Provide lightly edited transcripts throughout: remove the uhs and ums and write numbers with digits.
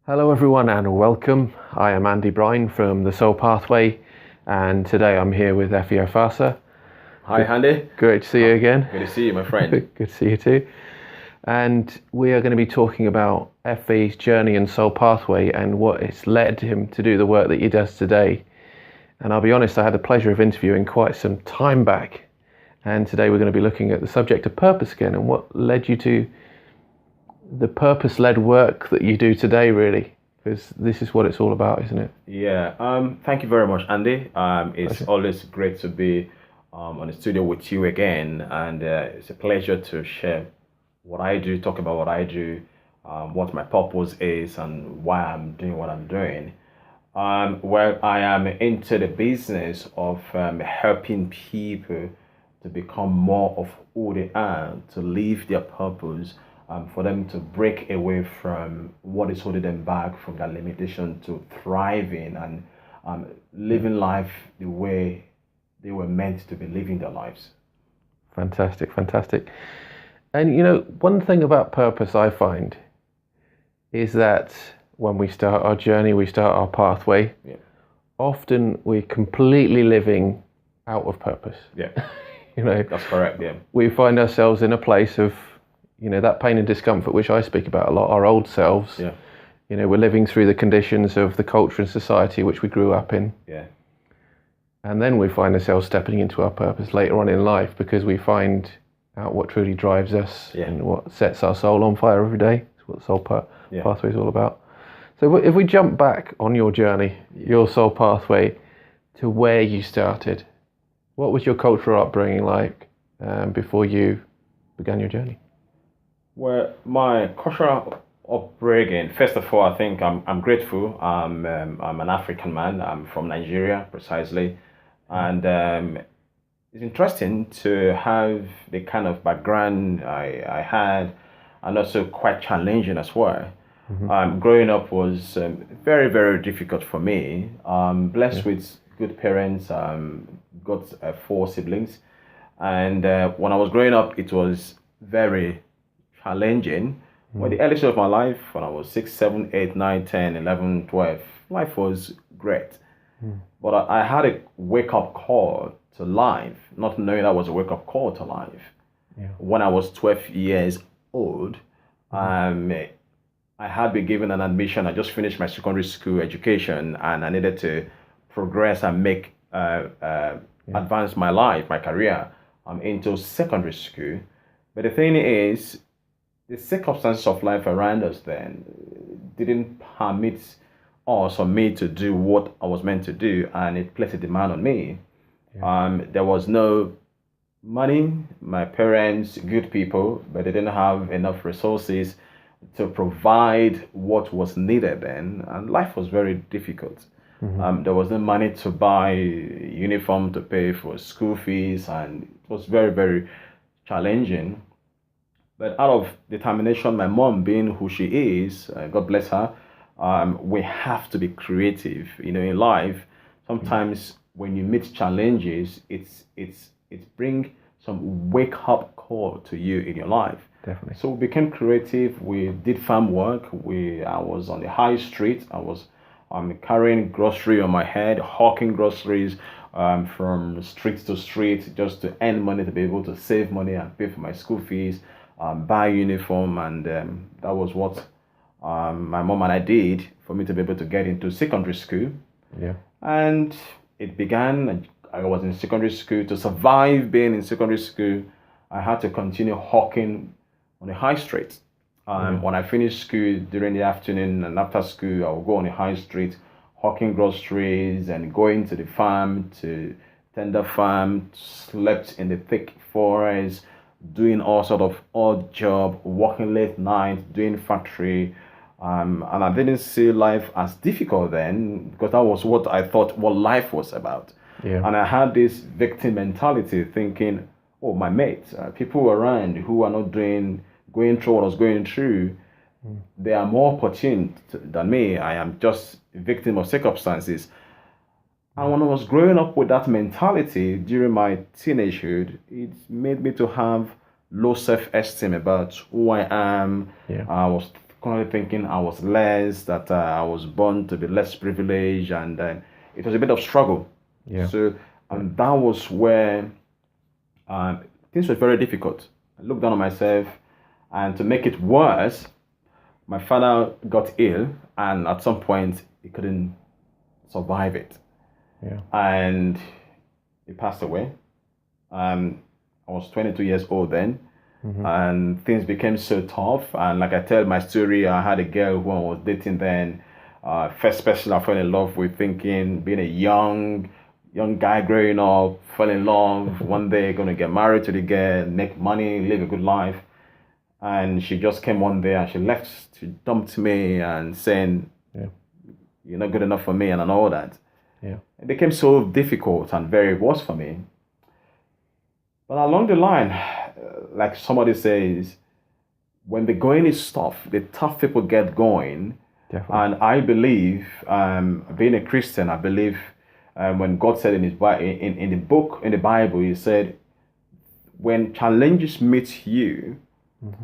Hello everyone and welcome. I am Andy Bryan from the Soul Pathway, and today I'm here with Efe Ohwofasa. Hi, Andy. Great to see you again. Good to see you, my friend. Good to see you too. And we are going to be talking about Efe's journey and Soul Pathway and what it's led him to do the work that he does today. And I'll be honest, I had the pleasure of interviewing quite some time back. And today we're going to be looking at the subject of purpose again and what led you to the purpose-led work that you do today, really, because this is what it's all about, isn't it? Yeah. Thank you very much, Andy. It's Pleasure. always great to be on the studio with you again, and it's a pleasure to share what I do, talk about what I do, what my purpose is, and why I'm doing what I'm doing. Well, I am into the business of helping people to become more of who they are, to live their purpose, for them to break away from what is holding them back from that limitation to thriving and living life the way they were meant to be living their lives. Fantastic, fantastic. And you know, one thing about purpose I find is that when we start our journey, we start our pathway, Yeah. often we're completely living out of purpose. Yeah, You know, that's correct. Yeah. we find ourselves in a place of, you know, that pain and discomfort, which I speak about a lot, our old selves. Yeah. You know, we're living through the conditions of the culture and society which we grew up in. Yeah. And then we find ourselves stepping into our purpose later on in life because we find out what truly drives us and what sets our soul on fire every day. That's what Soul Pathway is all about. So if we jump back on your journey, your Soul Pathway, to where you started, what was your cultural upbringing like before you began your journey? Well, my cultural upbringing, first of all, I think I'm grateful. I'm an African man. I'm from Nigeria, precisely. And it's interesting to have the kind of background I had, and also quite challenging as well. Growing up was very, very difficult for me. Blessed with good parents, got 4 siblings. And when I was growing up, it was very challenging. Well, the early stage of my life, when I was 6, 7, 8, 9, 10, 11, 12, life was great. But I had a wake-up call to life, not knowing that was a wake-up call to life. When I was 12 years old, I had been given an admission. I just finished my secondary school education, and I needed to progress and make advance my life, my career, into secondary school. But the thing is, the circumstances of life around us then didn't permit us or me to do what I was meant to do, and it placed a demand on me. There was no money. My parents, good people, but they didn't have enough resources to provide what was needed then, and life was very difficult. There was no money to buy uniform, to pay for school fees, and it was very, very challenging. But out of determination, my mom being who she is, God bless her, we have to be creative. You know, in life, sometimes when you meet challenges, it brings some wake up call to you in your life. Definitely. So we became creative. We did farm work. I was on the high street. I was carrying grocery on my head, hawking groceries from street to street just to earn money, to be able to save money and pay for my school fees, buy uniform, and that was what my mom and I did for me to be able to get into secondary school. Yeah. And it began. I was in secondary school. To survive being in secondary school, I had to continue hawking on the high street. When I finished school during the afternoon and after school, I would go on the high street hawking groceries and going to the farm to tender farm, slept in the thick forest, doing all sort of odd job, working late night, doing factory. And I didn't see life as difficult then, because that was what I thought what life was about. Yeah. And I had this victim mentality, thinking, oh, my mates, people around who are not going through what I was going through, they are more opportune than me. I am just a victim of circumstances. And when I was growing up with that mentality during my teenagehood, it made me to have low self-esteem about who I am. Yeah. I was constantly thinking I was less, that I was born to be less privileged, and it was a bit of struggle. Yeah. So, and that was where things were very difficult. I looked down on myself, and to make it worse, my father got ill, and at some point he couldn't survive it, Yeah. and he passed away. I was 22 years old then, and things became so tough. And like I tell my story, I had a girl who I was dating then. First person I fell in love with, thinking being a young guy growing up, fell in love. One day gonna get married to the girl, make money, live a good life. And she just came one day and she left. She dumped me and saying, Yeah. "You're not good enough for me," and all that. Yeah. It became so difficult and very worse for me. But along the line, like somebody says, when the going is tough, the tough people get going. Definitely. And I believe, being a Christian, I believe when God said in in the book, in the Bible, He said, when challenges meet you,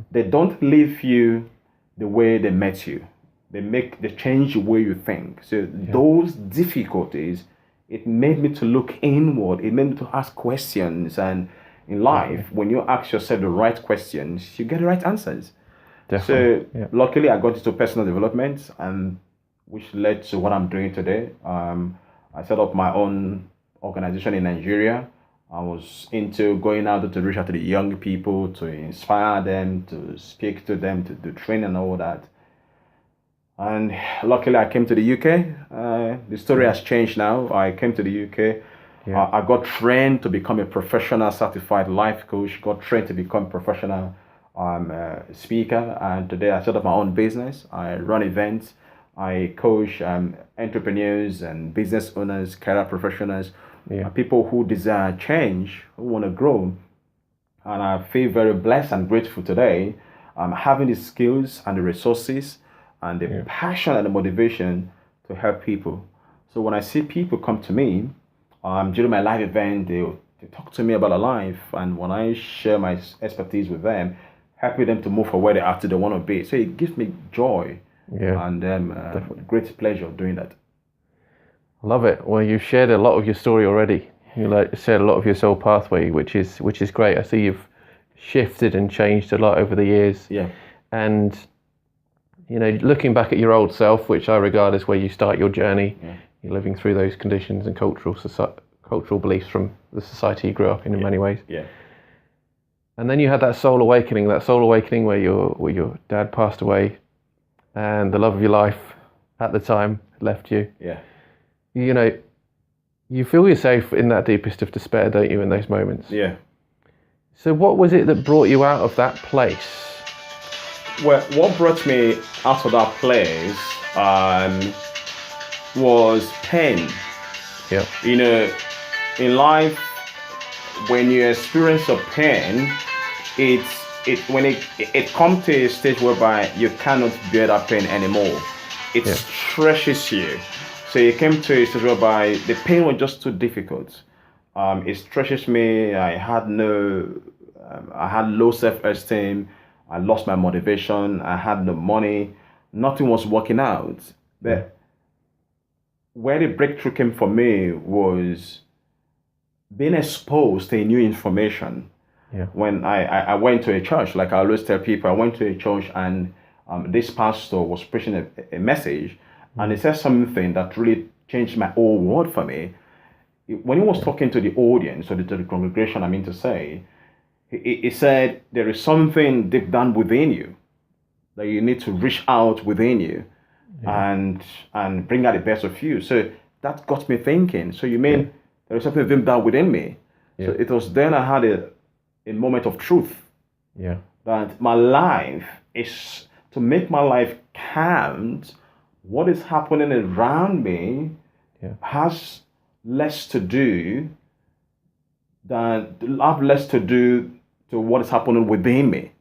they don't leave you the way they met you. They change the way you think. So those difficulties, it made me to look inward. It made me to ask questions. And in life, when you ask yourself the right questions, you get the right answers. Definitely. So luckily, I got into personal development, and which led to what I'm doing today. I set up my own organization in Nigeria. I was into going out to reach out to the young people, to inspire them, to speak to them, to do training and all that. And luckily, I came to the UK. The story has changed now. I came to the UK. I got trained to become a professional certified life coach, got trained to become a professional speaker. And today I set up my own business. I run events. I coach entrepreneurs and business owners, career professionals, people who desire change, who want to grow. And I feel very blessed and grateful today having the skills and the resources and the passion and the motivation to help people. So when I see people come to me during my live event, they talk to me about their life, and when I share my expertise with them, helping them to move from where they are to they want to be. So it gives me joy and great pleasure doing that. I love it. Well, you've shared a lot of your story already. You shared a lot of your soul pathway, which is great. I see you've shifted and changed a lot over the years. Yeah. And looking back at your old self, which I regard as where you start your journey, you're living through those conditions and cultural beliefs from the society you grew up in many ways. Yeah. And then you had that soul awakening where your dad passed away, and the love of your life at the time left you. Yeah. You feel yourself in that deepest of despair, don't you, in those moments? Yeah. So what was it that brought you out of that place? Well, what brought me out of that place was pain. Yeah. In life, when you experience a pain, when it comes to a stage whereby you cannot bear that pain anymore. It stretches you. So it came to a stage whereby the pain was just too difficult. It stretches me. I had low self-esteem. I lost my motivation. I had no money. Nothing was working out. But where the breakthrough came for me was being exposed to new information. Yeah. When I went to a church, like I always tell people, I went to a church and this pastor was preaching a message, and he said something that really changed my whole world for me. When he was talking to the audience, or to the congregation, I mean to say, he said, there is something deep down within you that you need to reach out within you and bring out the best of you. So that got me thinking. So you mean there is something deep down within me? So it was then I had a moment of truth. Yeah. That my life is, to make my life count, what is happening around me has less to do to what is happening within me.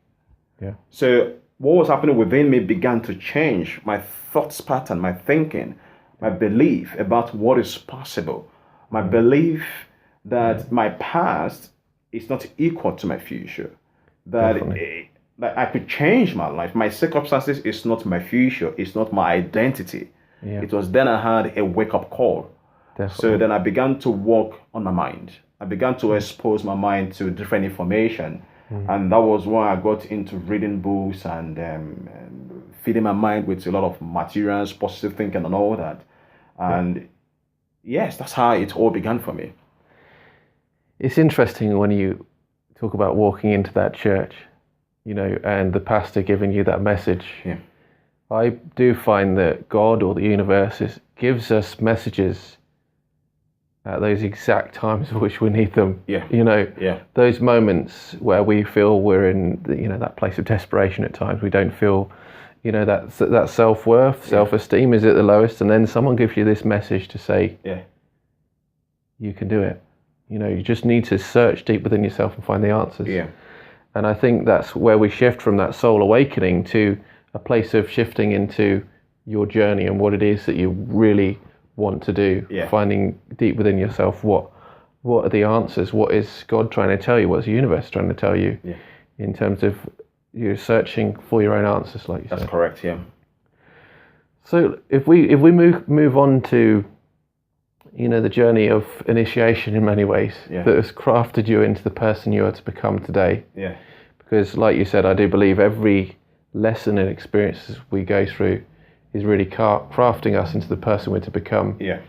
Yeah. So what was happening within me began to change my thoughts pattern, my thinking, my belief about what is possible, my belief that my past is not equal to my future, that that I could change my life. My circumstances is not my future. It's not my identity. Yeah. It was then I had a wake-up call. Definitely. So then I began to work on my mind. I began to expose my mind to different information. And that was when I got into reading books and feeding my mind with a lot of materials, positive thinking and all that. And yes, that's how it all began for me. It's interesting when you talk about walking into that church, and the pastor giving you that message. Yeah. I do find that God or the universe gives us messages at those exact times which we need them. Yeah. Yeah. Those moments where we feel we're in that place of desperation at times. We don't feel, that self-worth, self-esteem is at the lowest, and then someone gives you this message to say, you can do it. You just need to search deep within yourself and find the answers. Yeah. And I think that's where we shift from that soul awakening to a place of shifting into your journey and what it is that you really want to do. Yeah. Finding deep within yourself what are the answers, what is God trying to tell you, what's the universe trying to tell you, in terms of you're searching for your own answers, like you said. That's correct, yeah. So if we move on to the journey of initiation in many ways that has crafted you into the person you are to become today. Yeah. Because like you said, I do believe every lesson and experiences we go through is really crafting us into the person we're to become. Yeah.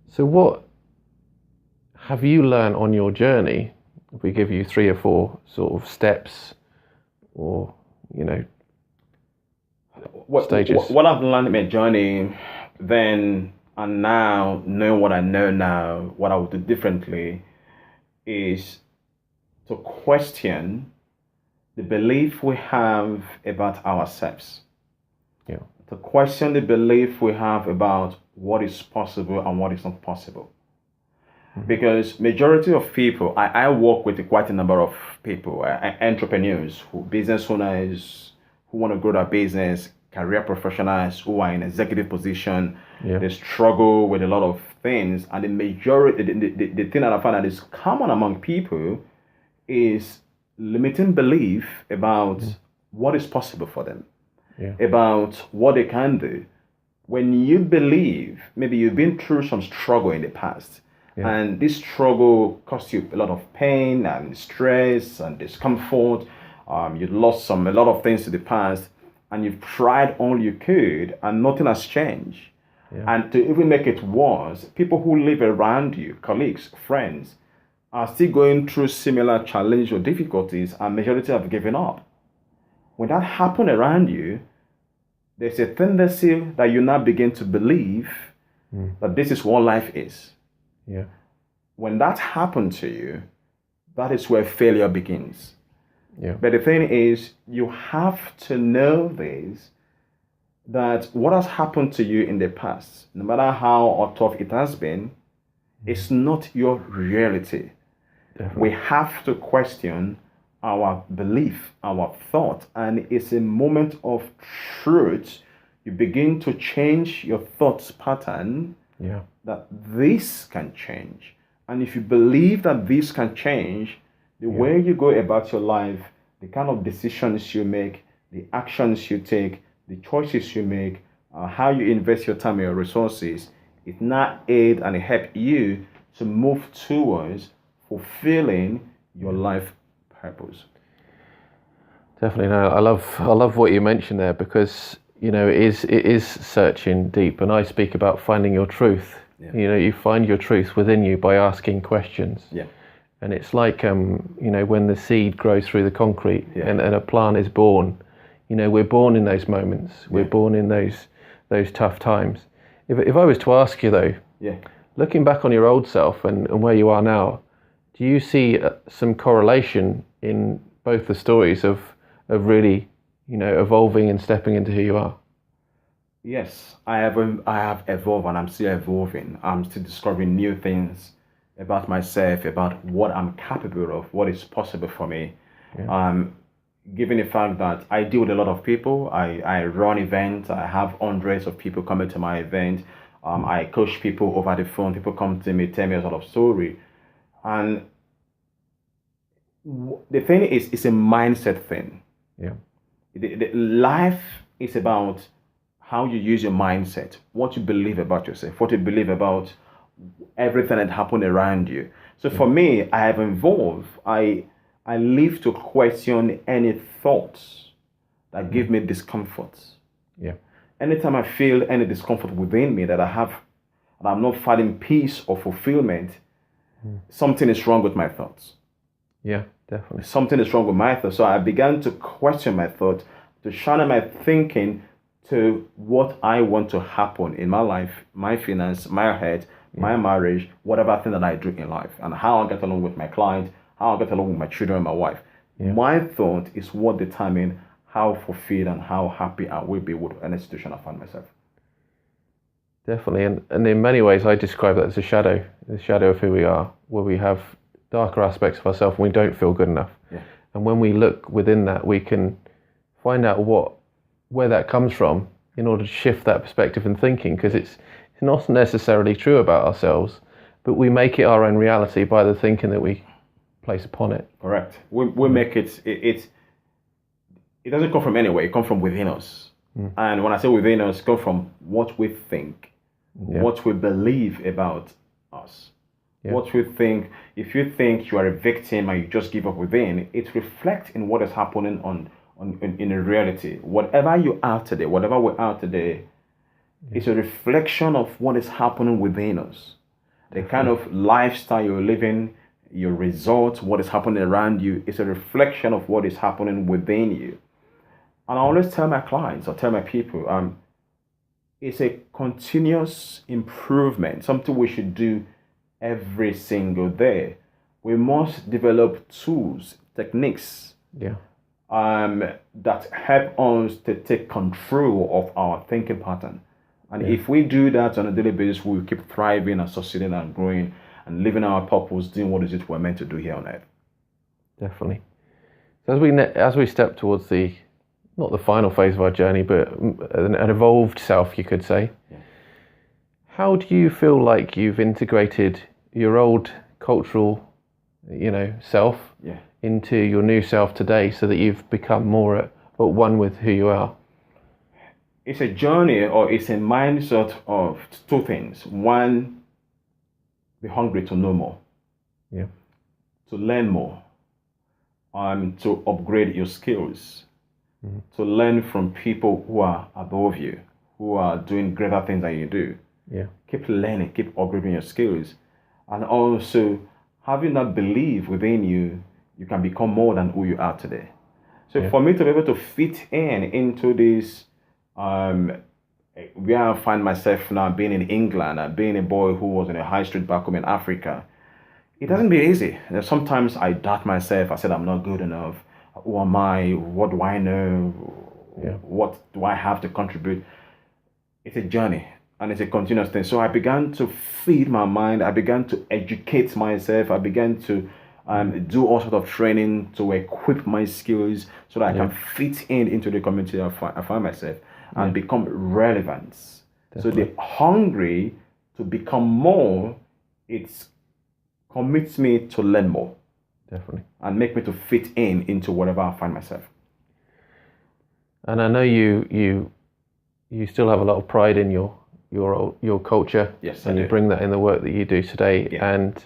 So what have you learned on your journey? If we give you 3 or 4 sort of steps or, stages. What I've learned in my journey then and now, knowing what I know now, what I would do differently is to question the belief we have about ourselves. Yeah. To question the belief we have about what is possible and what is not possible. Because majority of people, I work with quite a number of people, entrepreneurs, business owners who want to grow their business, career professionals who are in executive position. They struggle with a lot of things, and the majority, the thing that I find that is common among people is limiting belief about what is possible for them, about what they can do. When you believe, maybe you've been through some struggle in the past, and this struggle cost you a lot of pain and stress and discomfort. You lost a lot of things in the past, and you've tried all you could, and nothing has changed. And to even make it worse, people who live around you, colleagues, friends, are still going through similar challenges or difficulties, and majority have given up. When that happens around you, there's a tendency that you now begin to believe that this is what life is. When that happens to you, that is where failure begins. But the thing is, you have to know this, that what has happened to you in the past, no matter how tough it has been, it's not your reality. We have to question our belief, our thought, and it's a moment of truth. You begin to change your thoughts pattern, that this can change. And if you believe that this can change, the way you go about your life, the kind of decisions you make, the actions you take, the choices you make, how you invest your time and your resources, it now aid and help you to move towards fulfilling your life purpose. Definitely. No, I love what you mentioned there, because it is searching deep, and I speak about finding your truth. You find your truth within you by asking questions. And it's like when the seed grows through the concrete and a plant is born. We're born in those moments. We're born in those tough times. If I was to ask you though, looking back on your old self and where you are now, do you see some correlation in both the stories of really, evolving and stepping into who you are? Yes, I have evolved, and I'm still evolving. I'm still discovering new things about myself, about what I'm capable of, what is possible for me. Given the fact that I deal with a lot of people, I run events, I have hundreds of people coming to my event. I coach people over the phone. People come to me, tell me a lot of story. And the thing is, it's a mindset thing. Yeah. Life is about how you use your mindset, what you believe about yourself, what you believe about everything that happened around you. So for me, I have evolved. I live to question any thoughts that give me discomfort. Yeah. Anytime I feel any discomfort within me that I'm not finding peace or fulfillment, something is wrong with my thoughts. Yeah, definitely. Something is wrong with my thoughts. So I began to question my thoughts, to channel my thinking to what I want to happen in my life, my finance, my health, my marriage, whatever thing that I do in life, and how I get along with my client, how I get along with my children and my wife. My thought is what determines how fulfilled and how happy I will be with an institution I find myself. Definitely. And in many ways, I describe that as the shadow of who we are, where we have darker aspects of ourselves and we don't feel good enough. Yeah. And when we look within that, we can find out where that comes from in order to shift that perspective and thinking, because it's not necessarily true about ourselves, but we make it our own reality by the thinking that we place upon it. Correct. We make it doesn't come from anywhere. It comes from within us. And when I say within us, it comes from what we think, what we believe about us, what we think. If you think you are a victim and you just give up within, it reflects in what is happening in a reality. Whatever you are today, whatever we are today, it's a reflection of what is happening within us. The kind of lifestyle you're living, your results, what is happening around you, is a reflection of what is happening within you. And I always tell my clients or tell my people, it's a continuous improvement, something we should do every single day. We must develop tools, techniques, that help us to take control of our thinking pattern. And if we do that on a daily basis, we'll keep thriving and succeeding and growing and living our purpose, doing what is it we're meant to do here on earth. Definitely. So as we step towards not the final phase of our journey, but an evolved self, you could say, how do you feel like you've integrated your old cultural, self into your new self today, so that you've become more at one with who you are? It's a journey, or it's a mindset of two things. One, be hungry to know more, to learn more, to upgrade your skills, to learn from people who are above you, who are doing greater things than you do. Keep learning, keep upgrading your skills, and also having that belief within you, you can become more than who you are today. So for me to be able to fit into this, where I find myself now, being in England and being a boy who was in a high street back home in Africa, it hasn't been easy. Sometimes I doubt myself. I said, I'm not good enough. Who am I? What do I know? What do I have to contribute? It's a journey and it's a continuous thing. So I began to feed my mind. I began to educate myself. I began to do all sorts of training to equip my skills so that I can fit into the community I find myself and become relevant. Definitely. So the hungry to become more, it commits me to learn more. Definitely. And make me to fit into whatever I find myself. And I know you still have a lot of pride in your culture. Yes, and you bring that in the work that you do today. And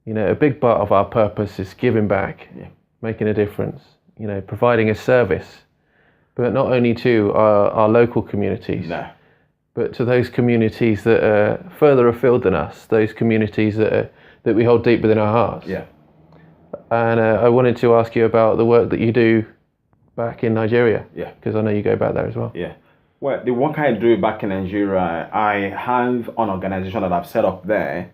a big part of our purpose is giving back, making a difference, providing a service, but not only to our local communities, but to those communities that are further afield than us, those communities that we hold deep within our hearts. And I wanted to ask you about the work that you do back in Nigeria, because I know you go back there as well. Well, the work I do back in Nigeria, I have an organization that I've set up there,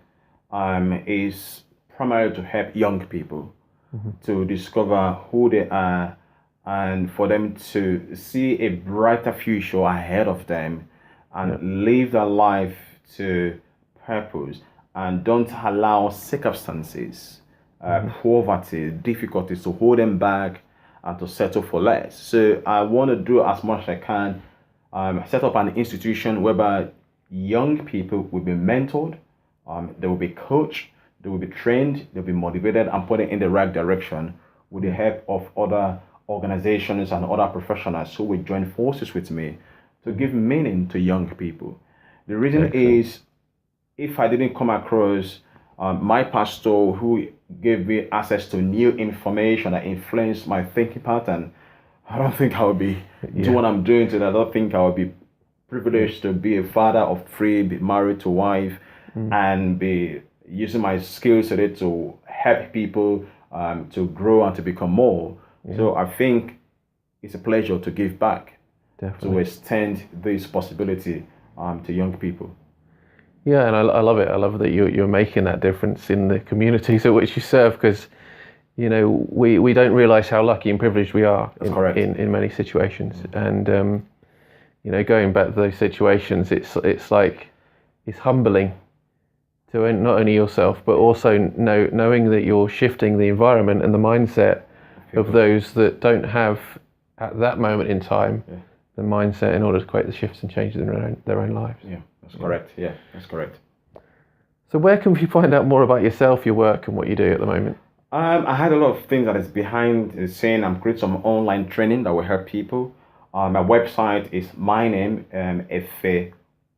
is primarily to help young people to discover who they are and for them to see a brighter future ahead of them and live their life to purpose, and don't allow circumstances, poverty, difficulties to hold them back and to settle for less. So I want to do as much as I can, set up an institution whereby young people will be mentored, they will be coached, they will be trained, they'll be motivated and put in the right direction with the help of other organizations and other professionals who will join forces with me to give meaning to young people. The reason is, if I didn't come across my pastor who gave me access to new information that influenced my thinking pattern, I don't think I would be doing what I'm doing today. I don't think I would be privileged to be a father of three, be married to a wife, and be using my skills today to help people to grow and to become more. So I think it's a pleasure to give back, to extend this possibility to young people. Yeah, and I love it. I love that you're making that difference in the communities at which you serve, because we don't realize how lucky and privileged we are in many situations. And going back to those situations, it's like, it's humbling to not only yourself but also knowing that you're shifting the environment and the mindset of those that don't have at that moment in time the mindset in order to create the shifts and changes in their own lives. Yeah, that's correct. Yeah, that's correct. So where can we find out more about yourself, your work, and what you do at the moment? I had a lot of things that is behind the scene. I'm creating some online training that will help people. My website is my name, Efe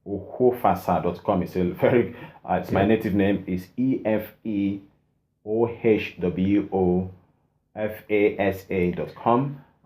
Ohwofasa.com. It's a very, it's my native name is EFE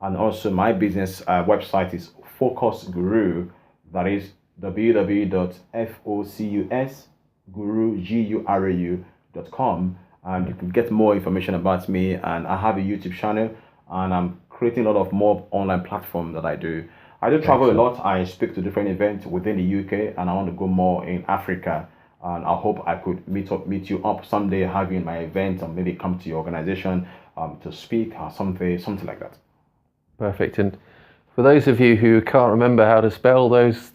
and also my business website is Focus Guru. That is www.focusguru.com. And you can get more information about me. And I have a YouTube channel, and I'm creating a lot of more online platforms that I do. I do travel a lot. I speak to different events within the UK, and I want to go more in Africa. And I hope I could meet you up someday, have you in my event, or maybe come to your organization to speak or something like that. Perfect. And for those of you who can't remember how to spell those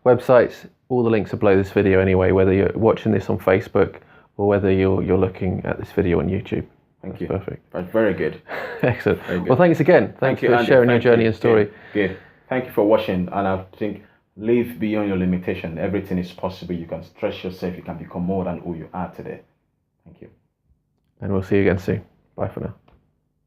websites, all the links are below this video anyway, whether you're watching this on Facebook or whether you're looking at this video on YouTube. Thank you. Perfect. That's very good. Excellent. Very good. Well, thanks again. Thanks for sharing your journey and story. Good. Thank you for watching. And I think, live beyond your limitation. Everything is possible. You can stretch yourself. You can become more than who you are today. Thank you. And we'll see you again soon. Bye for now.